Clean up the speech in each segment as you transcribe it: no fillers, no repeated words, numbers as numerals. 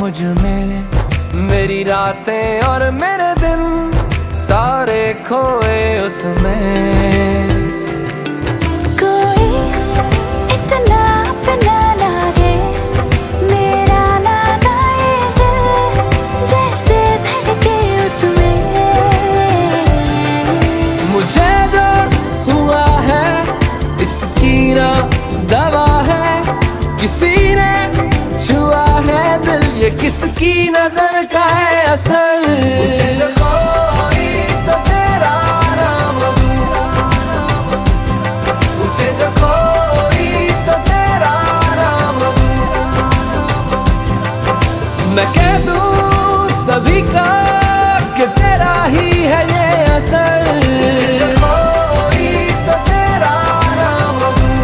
मुझ में, मेरी रातें और मेरे दिन सारे खोए उसमें। कोई इतना अपना लागे मेरा नाना ये दिल, जैसे धड़के उसमें। मुझे जो हुआ है इसकी ना दवा है, किसी ने छुआ है दिल, ये किसकी नजर का है असर। मुझे जो कोई तो तेरा नाम दूँ, मुझे जो कोई तो तेरा नाम दूँ, मैं कह दूँ सभी का कि तेरा ही है ये असर। मुझे जो कोई तो तेरा नाम दूँ,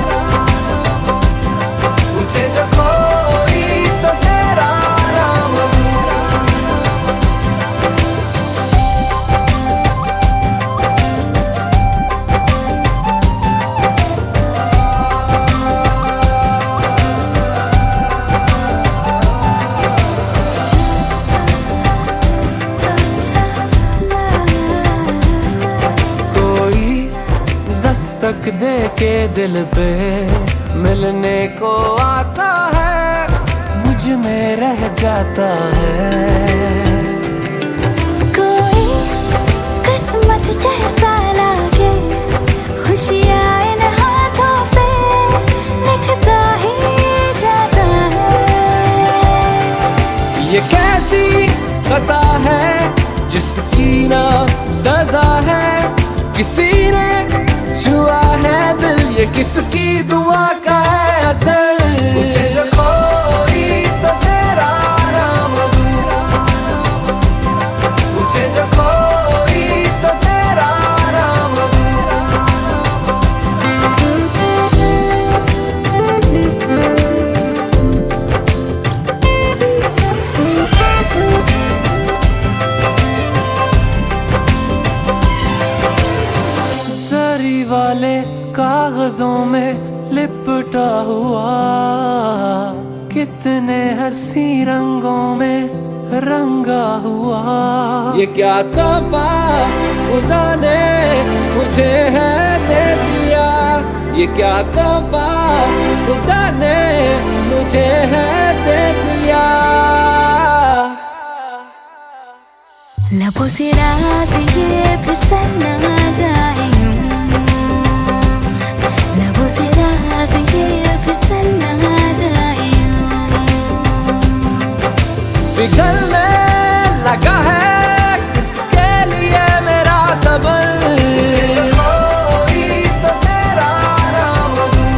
मुझे जो कोई तो तेरा नाम दूँ। दस्तक दे के दिल पे मिलने को आता है, मुझ में रह जाता है। कोई किस्मत जैसा लागे खुशियाँ इन हाथों पे लिखता ही जाता है। ये कैसी खता है जिसकी ना सजा है, किसी ने छुआ है दिल, ये किसकी दुआ का है असर। मुझे जो कोई तो तेरा नाम दूँ, मुझे जो कोई तो तेरा नाम जरी वाले कागजों में लिपटा हुआ, कितने हंसी रंगों में रंगा हुआ। ये क्या तोहफा खुदा ने मुझे है दे दिया, ये क्या तोहफा खुदा ने मुझे है दे दिया। लबों से राज ये फिसल ना जाए यूं, लबों से राज ये फिसल ना जाए यूं। पिघलने लगा है किसके लिए मेरा सबर। मुझे जो कोई तो तेरा नाम दूँ,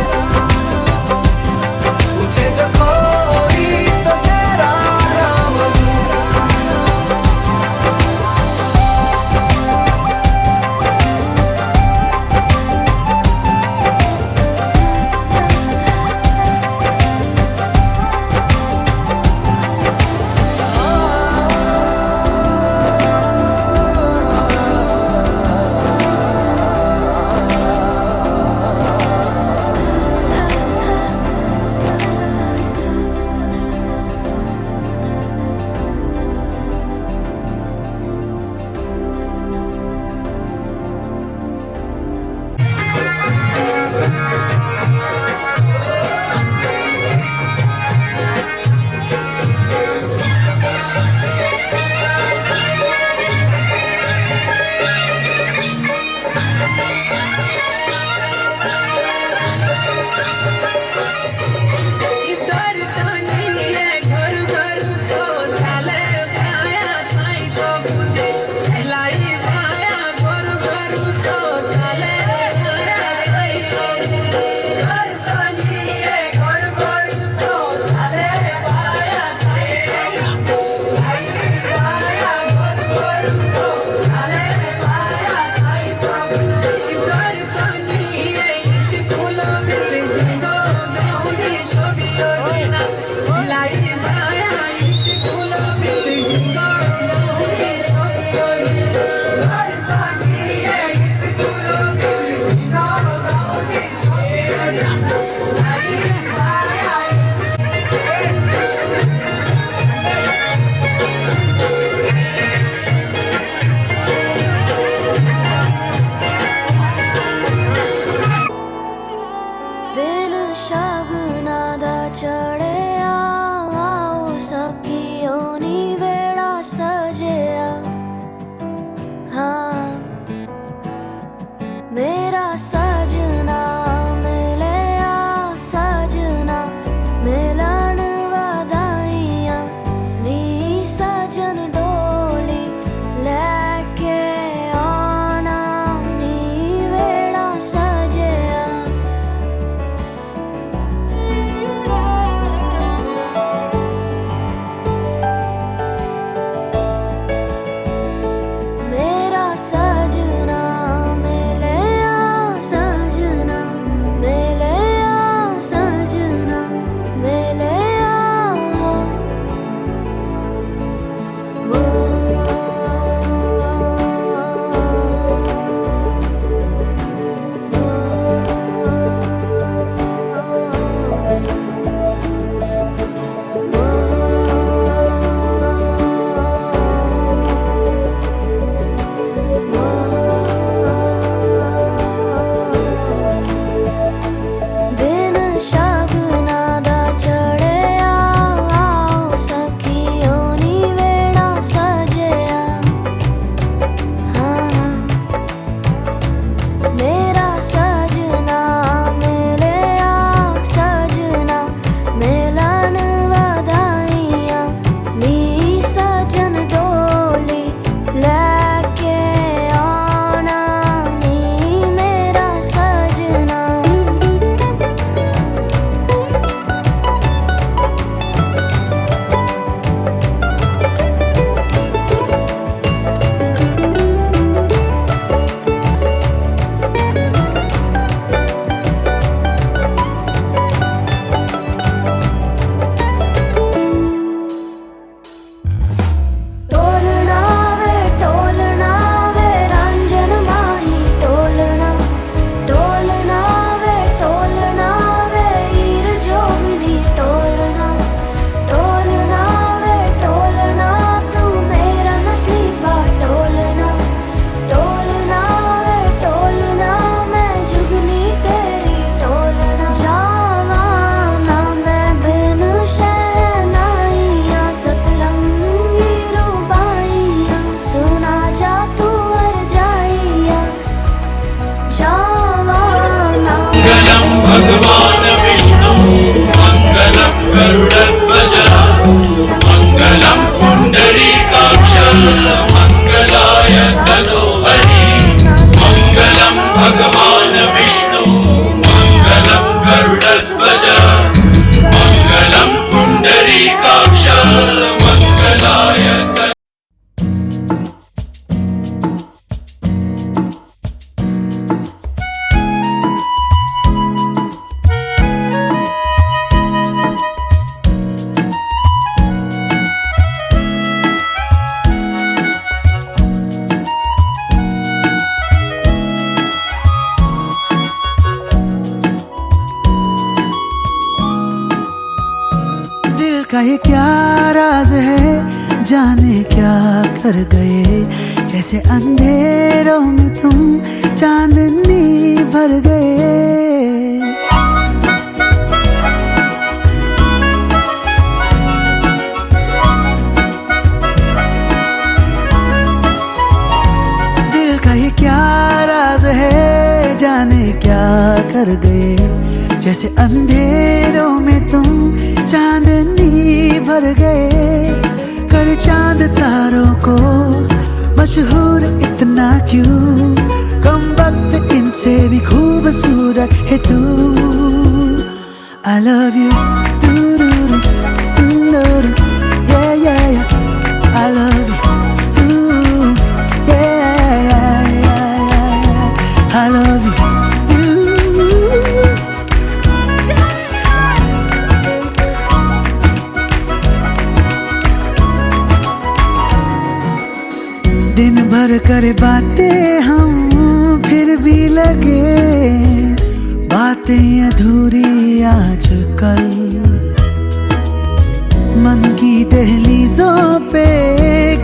मुझे जो कोई तो तेरा नाम दूँ। राज है जाने क्या कर गए, जैसे अंधेरों में तुम चांदनी भर गए। दिल का ये क्या राज है जाने क्या कर गए, जैसे अंधेरों में तुम चांदनी भर गए। कर चांद तारों को मशहूर इतना क्यों, कम वक्त इनसे भी खूबसूरत है तू। I love you, yeah yeah yeah, I love you, yeah yeah yeah, I love you। दिन भर करे बातें हम फिर भी लगे, बातें अधूरी आजकल। मन की दहलीजों पे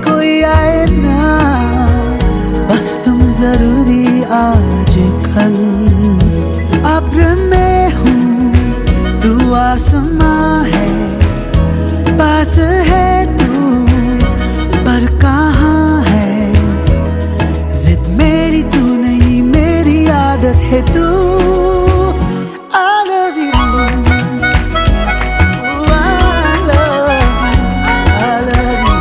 कोई आए ना, बस तुम जरूरी आजकल। अब्र में हूँ तू आसमां है, पास है तू पर कहाँ है। जिद मेरी तू नहीं मेरी आदत है तू। I love you, I love you, I love you,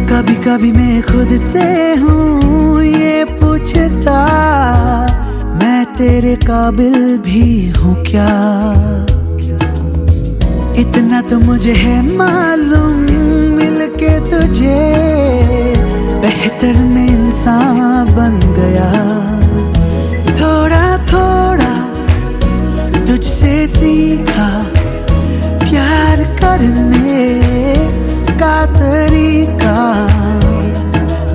कभी कभी मैं खुद से हूँ ये पूछता, मैं तेरे काबिल भी हूँ क्या। इतना तो मुझे है मालूम मिलके तुझे, बेहतर में इंसान बन गया। थोड़ा थोड़ा तुझसे सीखा प्यार करने का तरीका।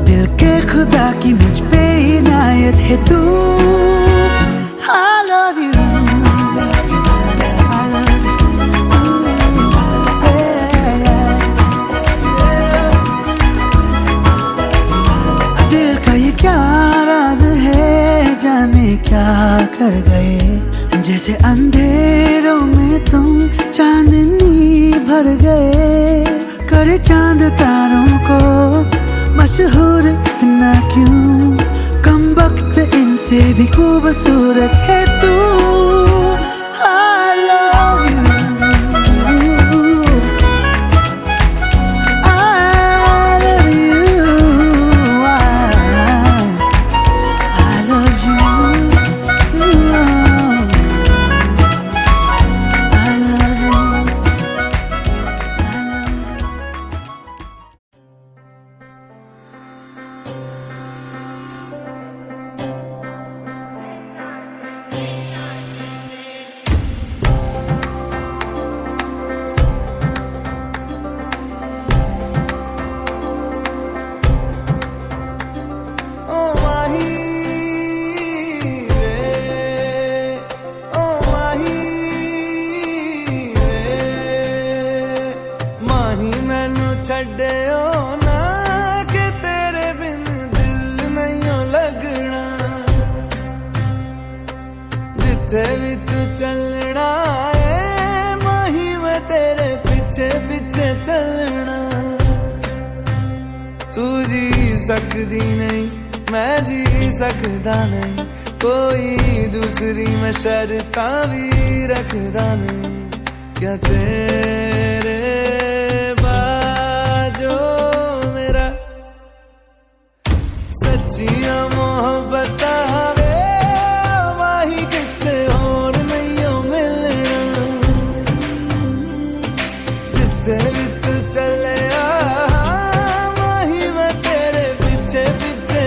दिल के खुदा की मुझ पे इनायत है तू। I love you, I love you, yeah, yeah। दिल का ये क्या राज है जाने क्या कर गए, जैसे अंधेरों में तुम चांदनी भर गए। करे चांद तारों को मशहूर इतना क्यों, कम वक्त इनसे भी खूबसूरत है तू। I love you, I love you, I love you, I love you। छड्डियो ना कि तेरे बिन दिल नहीं लगना, जिथे भी तू चलना है माही मैं तेरे पीछे पीछे चलना। तू जी सकदी नहीं मैं जी सकदा नहीं, कोई दूसरी मैं शर्तां भी रखदा नहीं। क्या तेरे जो मेरा सच्चियां मोहब्बत वे माही किते और नहीं मिलना। जिथे भी तू चले माही मैं तेरे पीछे पीछे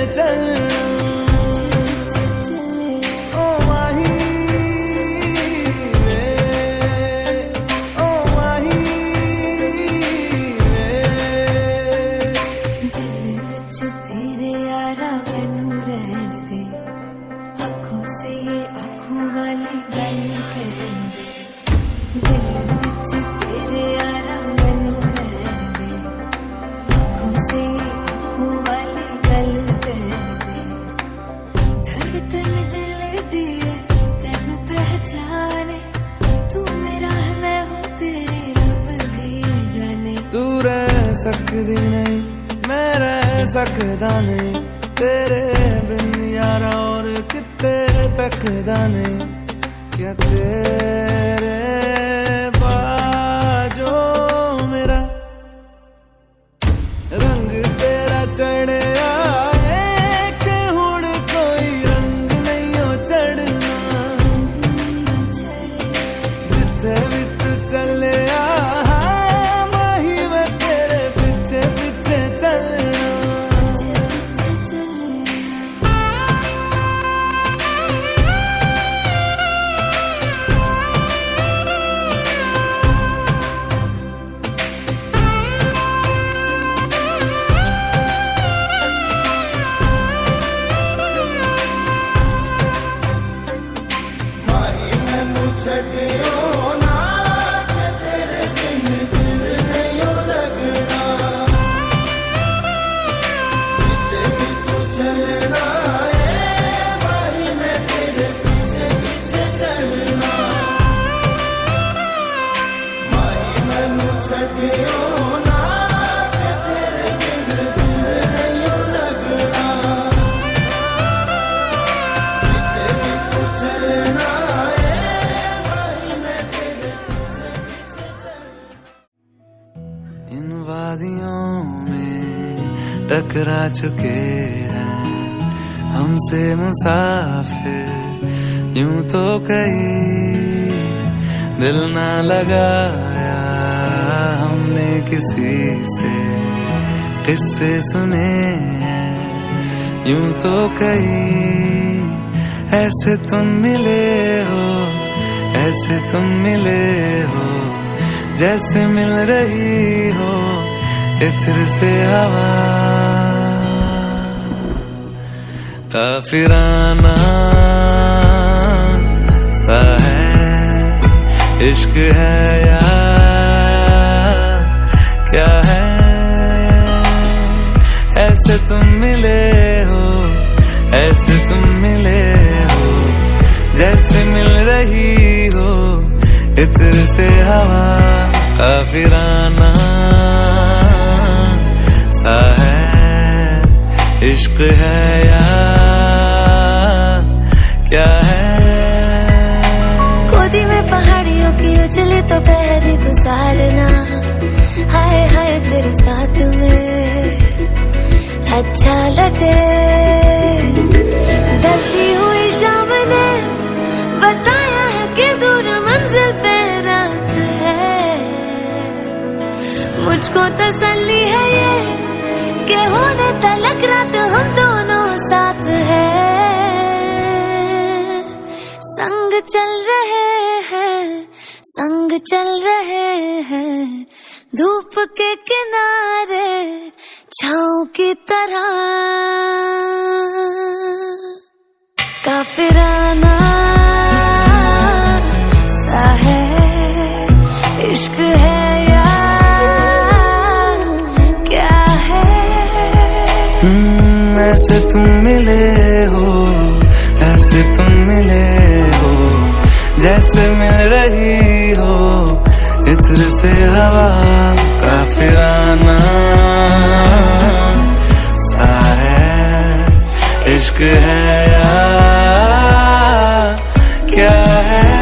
सकदी नहीं, मैं रह सकदा नहीं तेरे बिन यारा, और किते तकदा नहीं। क्या तेरे बाजों मेरा रंग तेरा चढ़िया है कि हुण कोई रंग नहीं हो चढ़ना। जिथे भी तू चलिया माही मैं तेरे पीछे पीछे चलना। इन वादियों में टकरा चुके हैं हमसे मुसाफिर, यूं तो कहीं दिल ना लगाया हमने किसी से, किस्से सुने हैं यूं तो कहीं। ऐसे तुम मिले हो, ऐसे तुम मिले हो, जैसे मिल रही हो इत्र से हवा। काफिराना सा है इश्क है या क्या है। ऐसे तुम मिले हो, ऐसे तुम मिले हो, जैसे मिल रही हो इत्र से हवा। काफिराना सा है इश्क है या क्या है। गोदी में पहाड़ियों की उजली तो पहरी गुजारना, हाय हाय तेरे साथ में अच्छा लगे। ढलती हुई शाम ने बताया है कि दूर मंजिल पे रात है। मुझको तसल्ली है ये कि होने तलक रात हम दोनों साथ है। संग चल रहे हैं, संग चल रहे हैं, धूप के किनारे छाँव की तरह। काफिराना सा है इश्क है या क्या है। ऐसे तुम मिले हो, ऐसे तुम मिले हो, जैसे मिल रही हो इत्र से हवा। काफिराना सा है इश्क है या क्या है।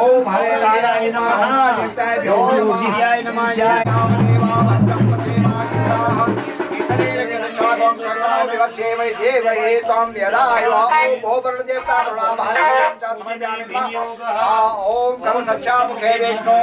ओम हरे रायाय नमः नित्याय भ्योसियाय नमः जय ओम कल सच्चा मुखे विष्णु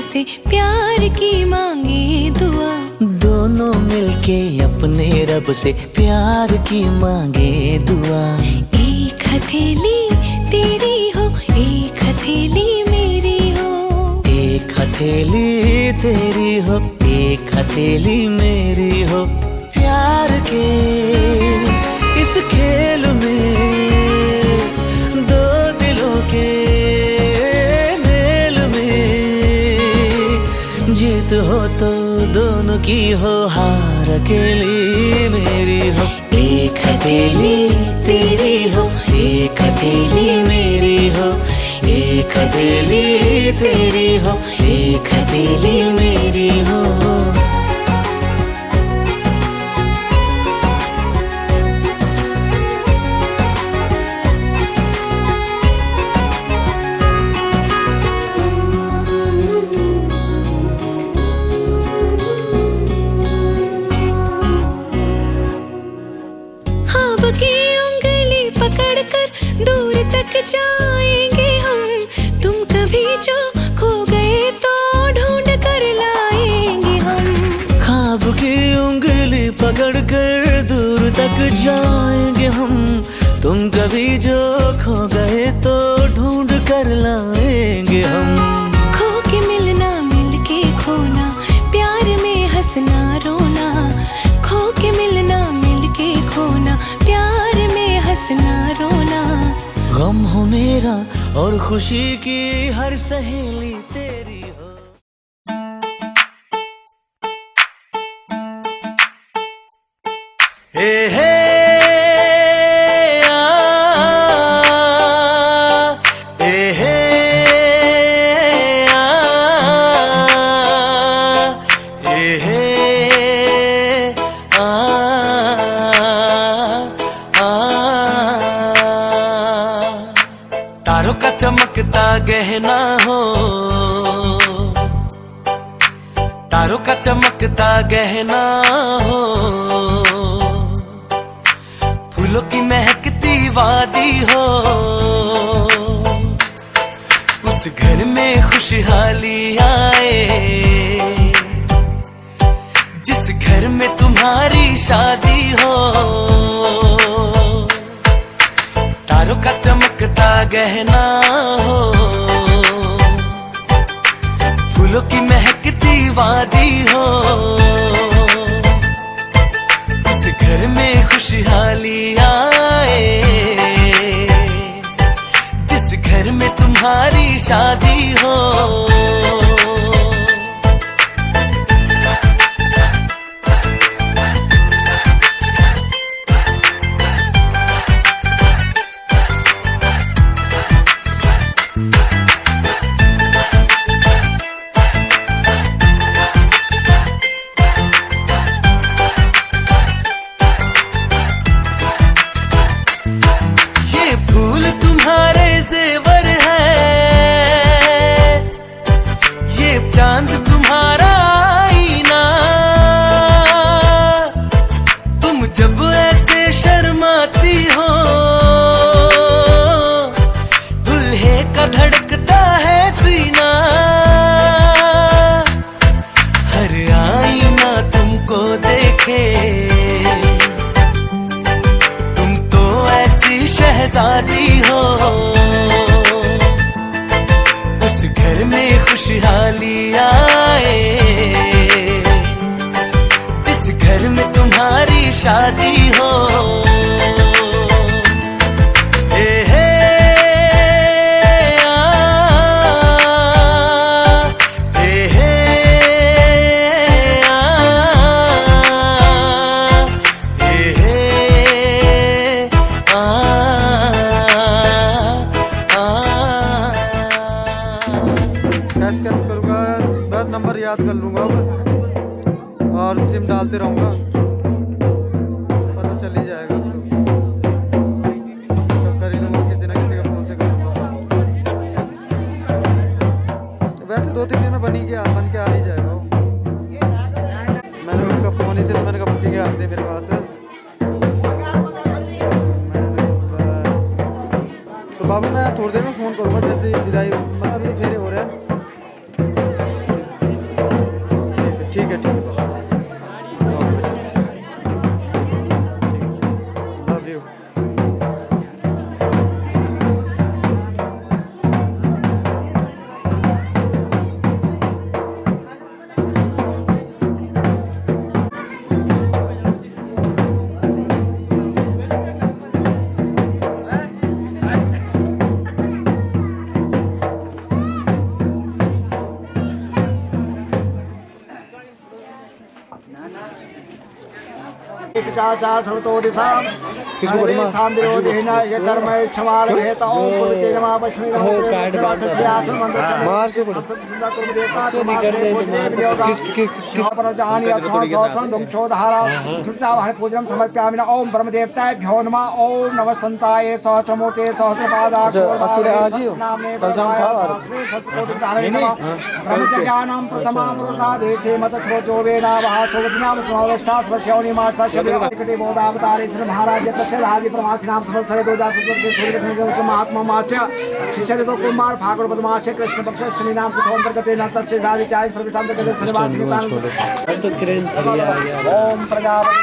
से प्यार की मांगे दुआ, दोनों मिलके अपने रब से प्यार की मांगे दुआ। एक हथेली तेरी हो, एक हथेली मेरी हो, एक हथेली तेरी हो, एक हथेली मेरी हो। प्यार के इस खेल में दो दिलों के जीत हो तो दोनों की हो, हार अकेली मेरी हो। एक हथेली तेरी हो, एक हथेली मेरी हो, एक हथेली तेरी हो, एक हथेली मेरी हो। जाएंगे हम, तुम कभी जो खो गए तो ढूंढ कर लाएंगे हम। ख्वाब की उंगली पकड़ कर दूर तक जाएंगे हम, तुम कभी जो खो गए तो ढूंढ कर लाएंगे हम। खो के मिलना, मिल के खोना, प्यार में हंसना रोना। खो के मिलना, मिल के खोना, प्यार में हंसना रोना। गम हो मेरा और खुशी की हर सहेली तेरी हो। हे हे तारों का चमकता गहना हो, तारों का चमकता गहना हो। फूलों की महकती वादी हो, उस घर में खुशहाली आए जिस घर में तुम्हारी शादी हो। तारों का चमकता गहना हो, फूलों की महकती वादी हो, उस घर में खुशहाली आए जिस घर में तुम्हारी शादी हो। चांद तुम्हारा आईना, तुम जब ऐसे शर्माती हो, दुल्हे का धड़कता है सीना। हर आईना तुमको देखे, तुम तो ऐसी शहजादी हो, उस घर में खुशहाली आए शादी हो। हे हे हे हे कैश करूँगा, बस नंबर याद कर लूँगा अब और सिम डालते रहूँगा, पता चल ही जाएगा। तो कर ही लूँगा, किसी ना किसी का फ़ोन से करूँगा। वैसे 2-3 दिन में बन के आ ही जाएगा वो। मैंने उनका फ़ोन ही से, तो मैंने कहा बुकिंग आते मेरे पास है। तो बाबू मैं थोड़ी देर में फ़ोन करूँगा, जैसे विदाई अभी तो फेरे हो रहे हैं। ठीक है लव यू। ओम ब्रह्मदेवताभ्यो नमः। ओम नमस्तंताय सहस्रमूर्ते सहस्रपादाब्रह्मज्ञानं प्रथमा पुरुषादेशे मतस्रोचो वेदावहासोवज्ञां समावेष्टास्वस्योनिमास्ताशब्दे बोधावतारे श्री महाराज तस्य धादि प्रमाथिनां संवत्सरे 2017 महात्ममास्य शिशरितो कुमार फागुन पद्मास्य कृष्ण पक्ष अष्टमी नाम सुखोंतर्गते न तस्य धादि 40 प्रविष्टांतर्गते सर्वाधिकां ओम प्रजापते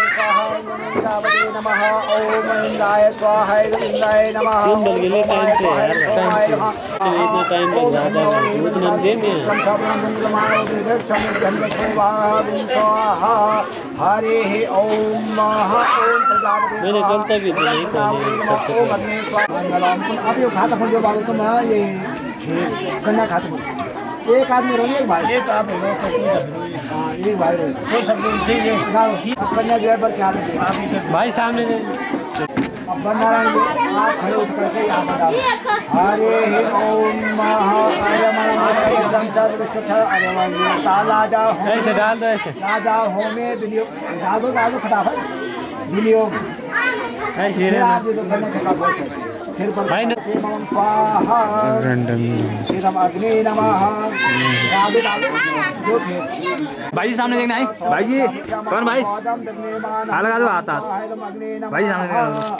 नमः। ओम इंद्राय स्वाहा इंद्राय नमः। हरे ओम मैंने गलती भी तो नहीं अभी खाता फोन जो बाबू तुम ये कन्या खाता फोन एक आदमी रोने एक भाई एक आप एक भाई रोए तो सब लोग ठीक है। कन्या जो है पर क्या भाई सामने अब नारायण जी आप खड़े उठ करके यहाँ पर डालो। हरे ओम ऐसे डाल दो, ऐसे राजा हो में विनियोग डाल दो फटाफट विनियोग ऐसे आप ये तो करना चका फिर भाई स्वाहा अग्नि नमः जो फिर भाई जी सामने देखना है। भाई जी कौन भाई हाँ लगा दो आता भाई सामने देखना।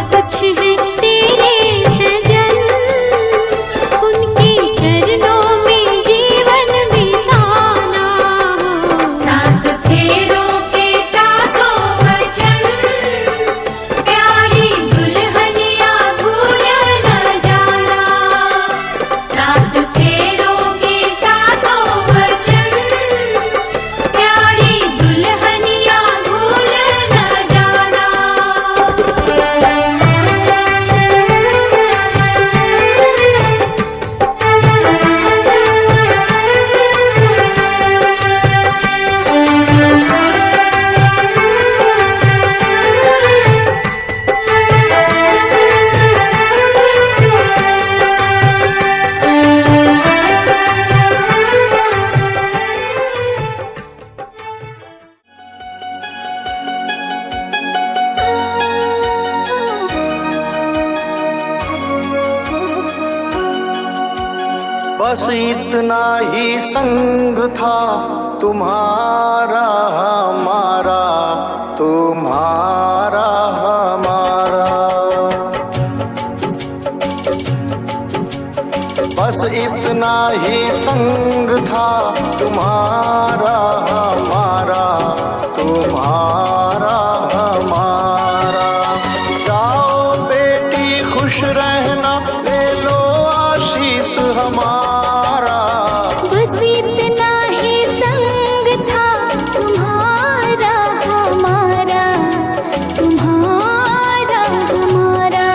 कुछ है तेरे सजन, उनके चरणों में जीवन बिताना हो। सात फेरों के सातों वचन, प्यारी दुल्हनिया भूल न जाना। सात फेरों के सातों वचन, प्यारी दुल्हनिया भूल न जाना। बस इतना ही संग था तुम्हारा हमारा, तुम्हारा हमारा। बस इतना ही संग था तुम्हारा हमारा, तुम्हारा हमारा। जाओ बेटी खुश रहना, ले लो आशीष हमारा। बस इतना ही संग था तुम्हारा हमारा, तुम्हारा हमारा।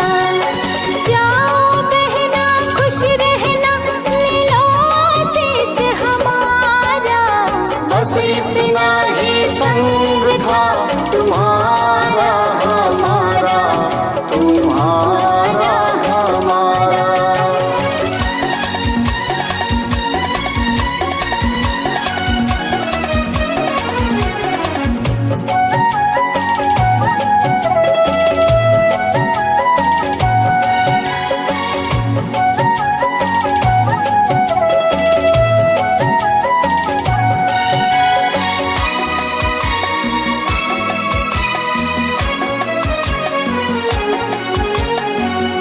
जाओ बहना खुश रहना, ले लो आशीष हमारा। बस इतना ही संग था तुम्हारा हमारा, तुम्हारा हमारा।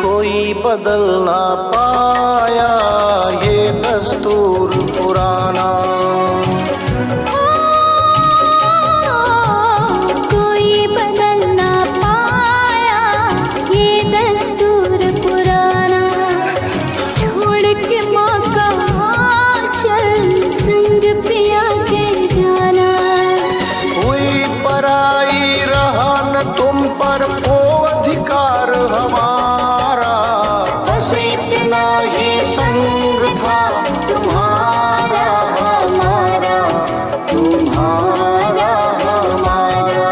कोई बदल ना पाया ये दस्तूर पुराना। कोई बदल ना पाया ये दस्तूर पुराना। छोड़ के माँ का आंचल संग पिया के जाना। हुई पराई रहा न तुम पर वो अधिकार हमारा। बस इतना ही संग था तुम्हारा हमारा, तुम्हारा हमारा।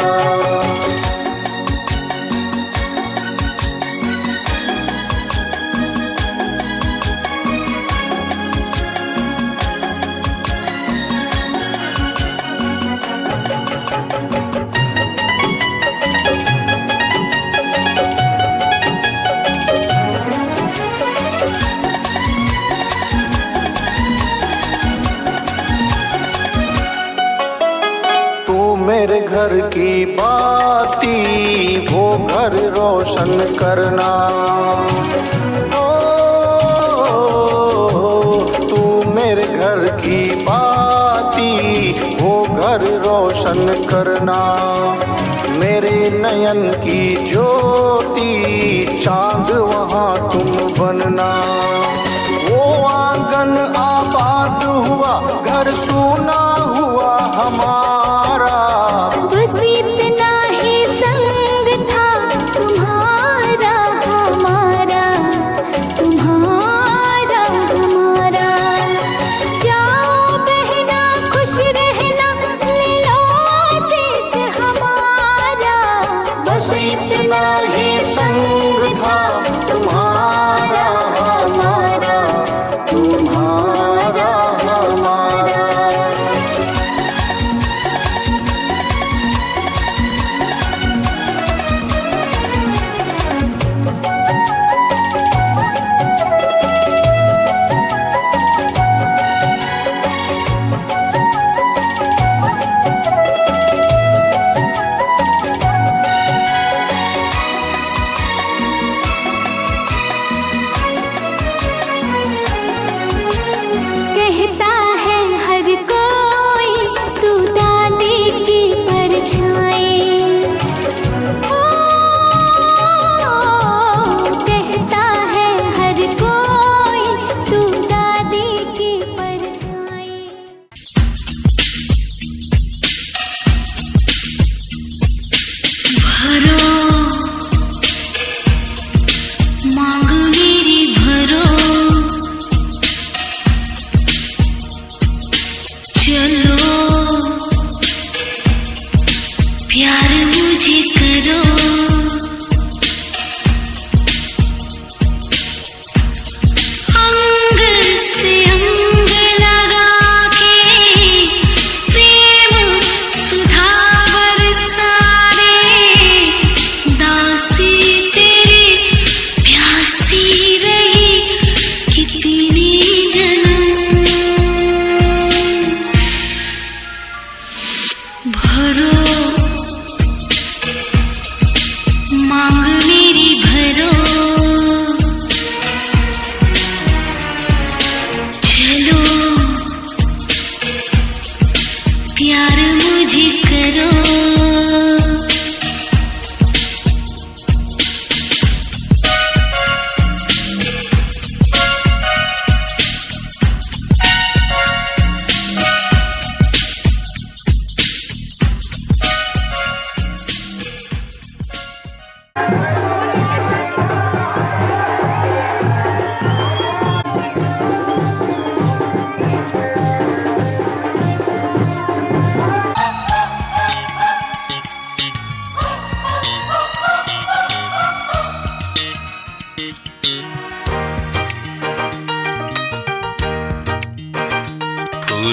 मेरे घर की बाती वो घर रोशन करना। ओ तू मेरे घर की बाती वो घर रोशन करना। मेरे नयन की ज्योति चांद वहाँ तुम बनना। वो आंगन आबाद हुआ, घर सूना हुआ हमारा। बस इतना ही संग था तुम्हारा हमारा, तुम्हारा हमारा। जाओ बहना खुश रहना, ले लो आशीष हमारा। बस इतना ही संग था तुम्हारा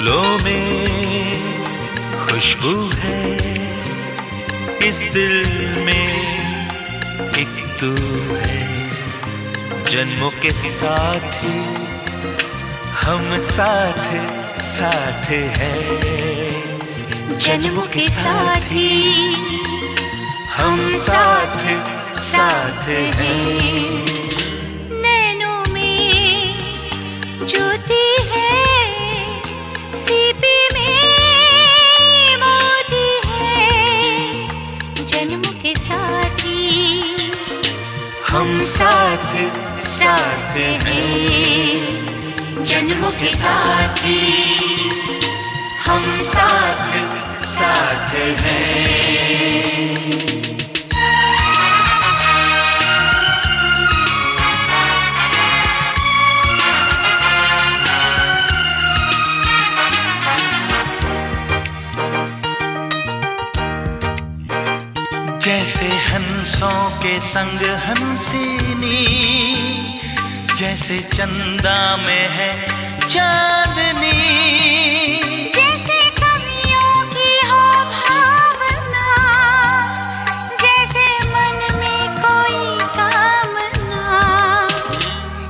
फूलों में खुशबू है, इस दिल में एक तू है। जन्मों के साथ हम साथ साथ हैं। जन्मों के साथ हम साथ साथ हैं। नैनों में ज्योति है, सीपी में मोती है। जन्मों के साथ हम साथ साथ हैं। जन्मों के साथ हम साथ साथ हैं। जैसे हंसों के संग हंसिनी, जैसे चंदा में है चांदनी। जैसे कवियों की हो भावना, जैसे मन में कोई कामना।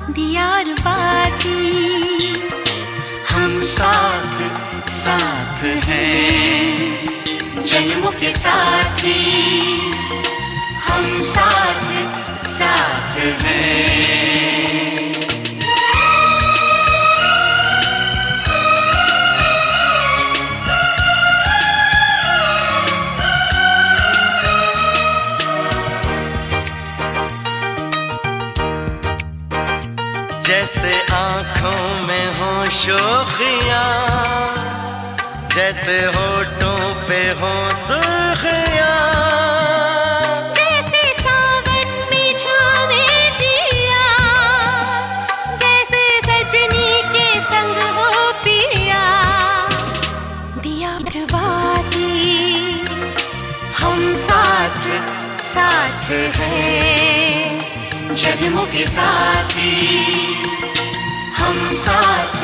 दियार बाती हम साथ साथ हैं। जन्मों के साथ हम साथ साथ हैं। जैसे आँखों में हो शोखियाँ, जैसे होठों पे हो सुर्खियाँ। जैसे सावन में झूमे जिया, जैसे सजनी के संग हो पिया। दिया बरबादी हम साथ साथ हैं। जन्मों के साथ हम साथ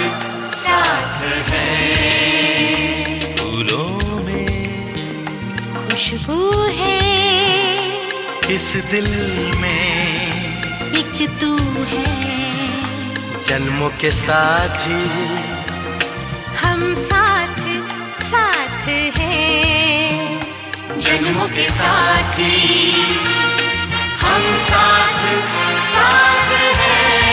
साथ हैं। फूलों में खुशबू है, इस दिल में एक तू है। जन्मों के साथ हम साथ साथ हैं। जन्मों के साथ हम साथ साथ हैं।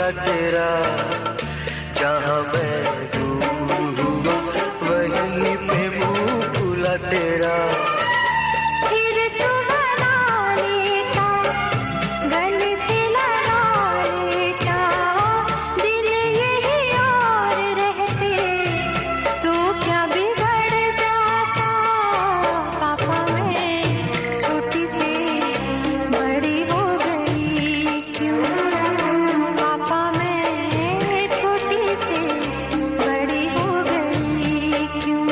खुला तेरा, जहाँ मैं दूर हूँ वहीं पे मुँह खुला तेरा। फिर तू बना लेता, गले से लगा लेता, दिन यही और रहते तो क्या बिगड़ जाता। पापा मैं छोटी से बड़ी हो गई क्यों, पापा मैं छोटी से बड़ी हो गई क्यों।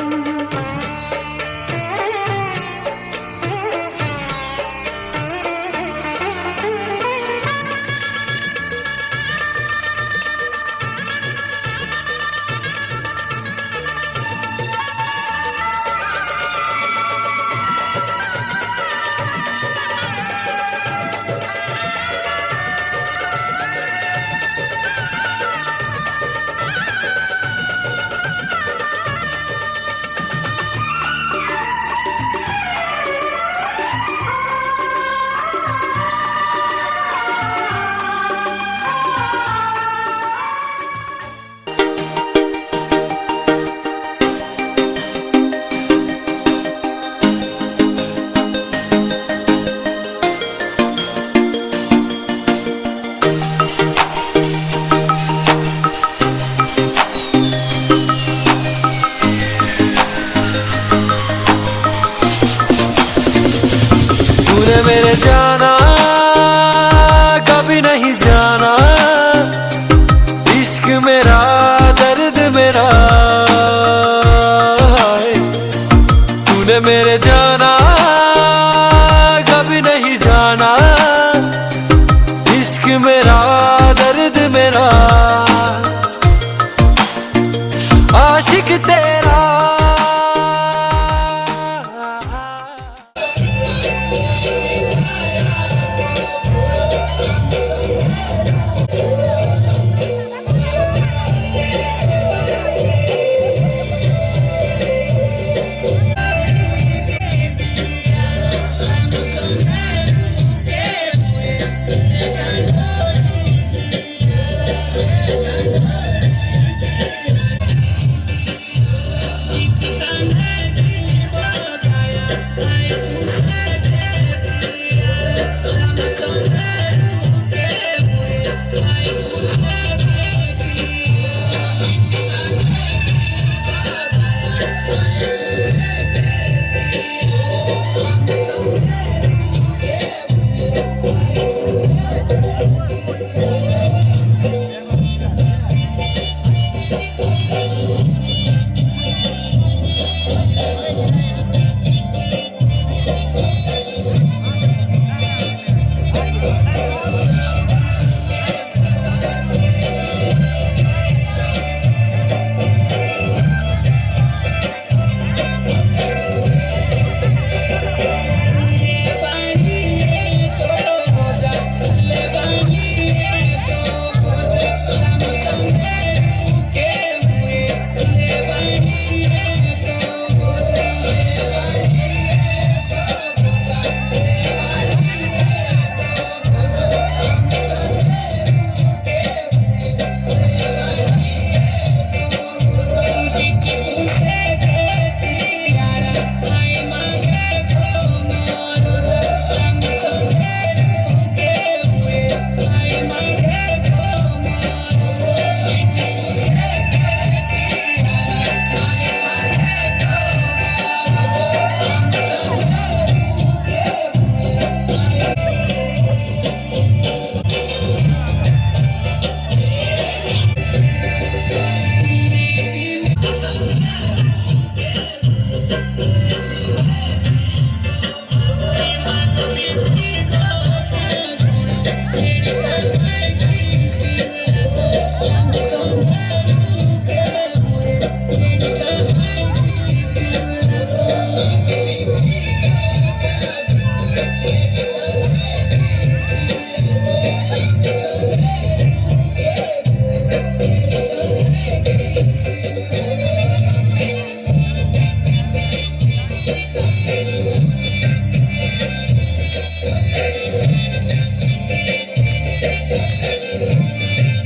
तूने मेरे जाना कभी नहीं जाना, इश्क मेरा दर्द मेरा, तूने मेरे जाना कभी नहीं जाना, इश्क मेरा दर्द मेरा, आशिक तेरा।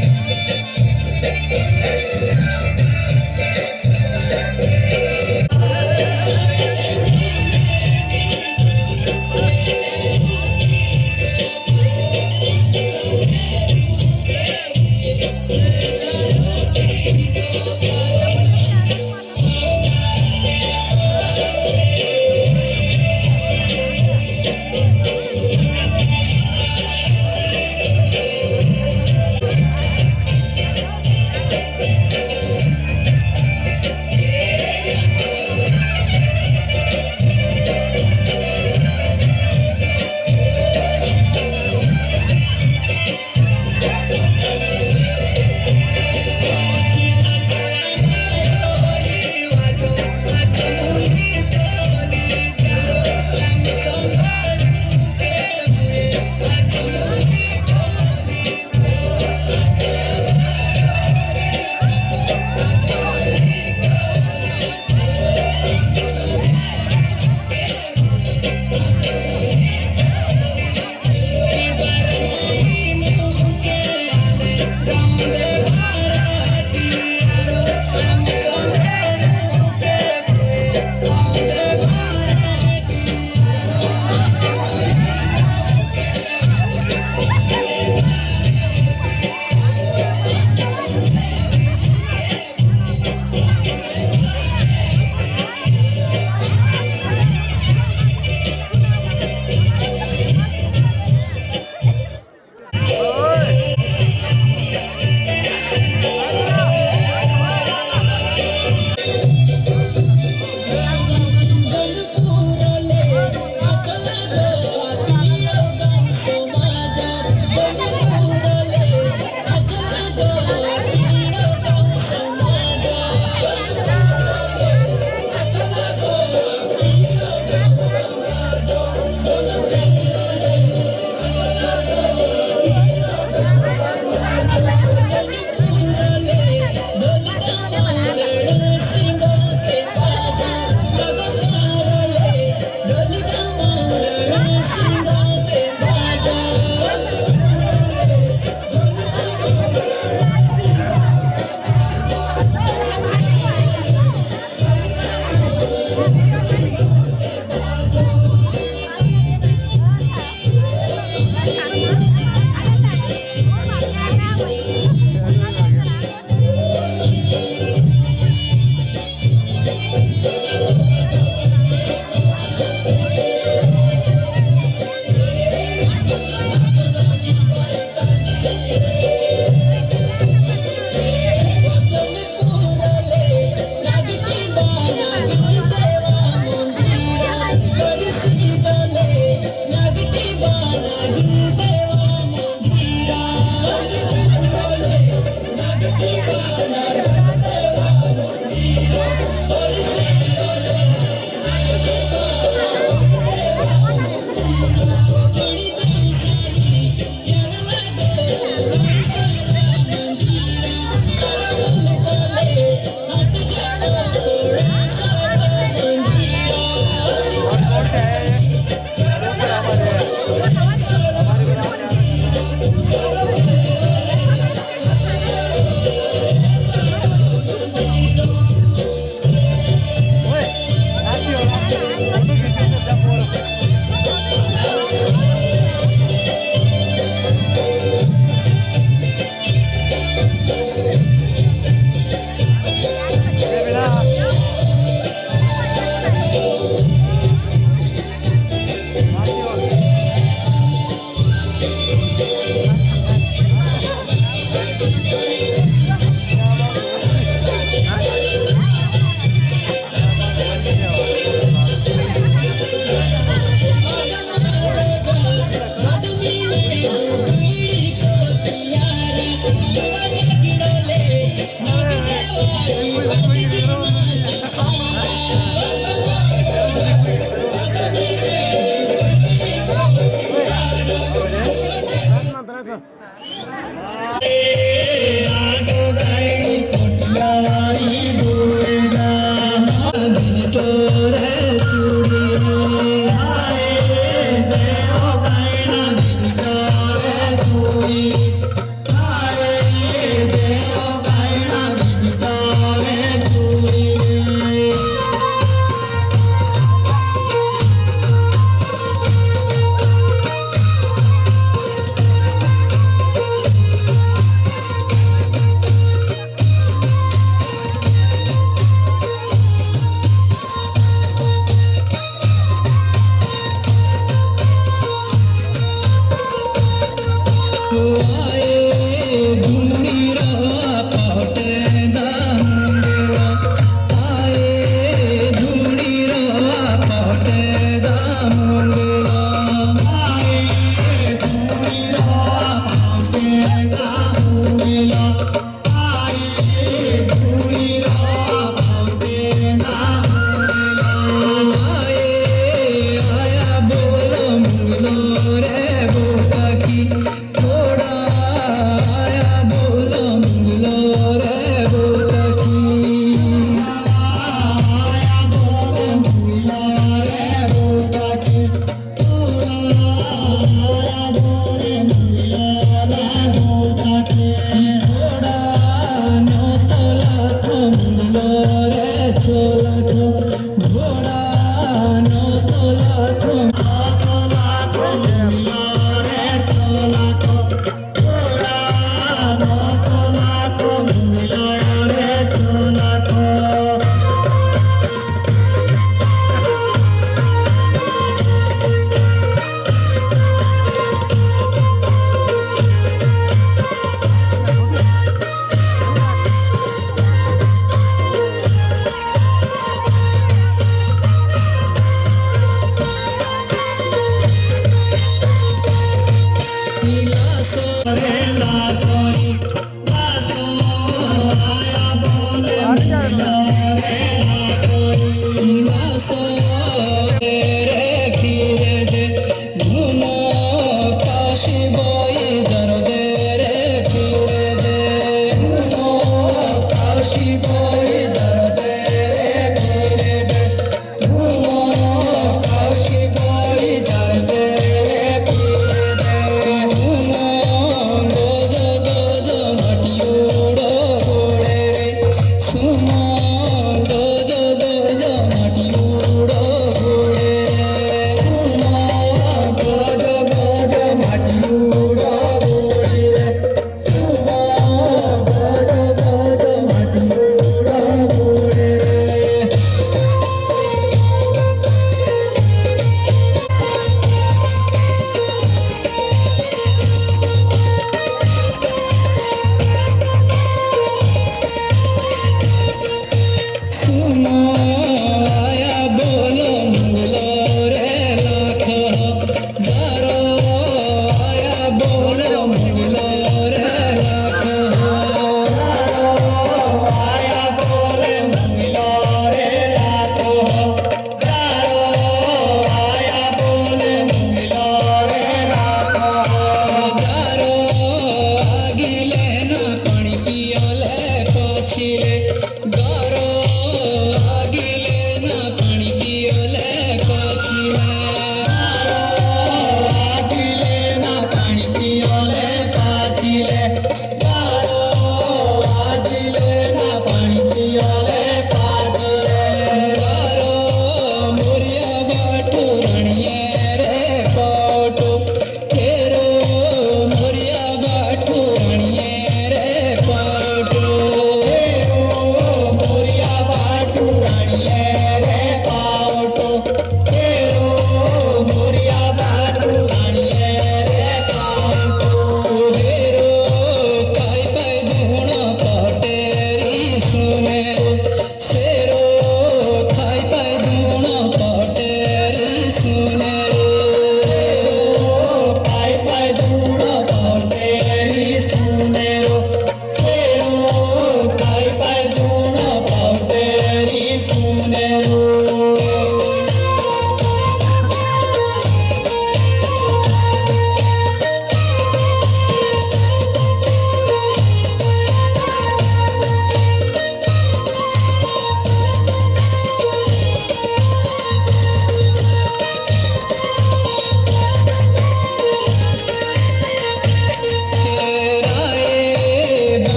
Bye.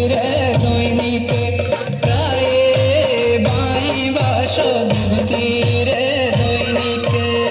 रे दৈनिक प्राय बाई बासो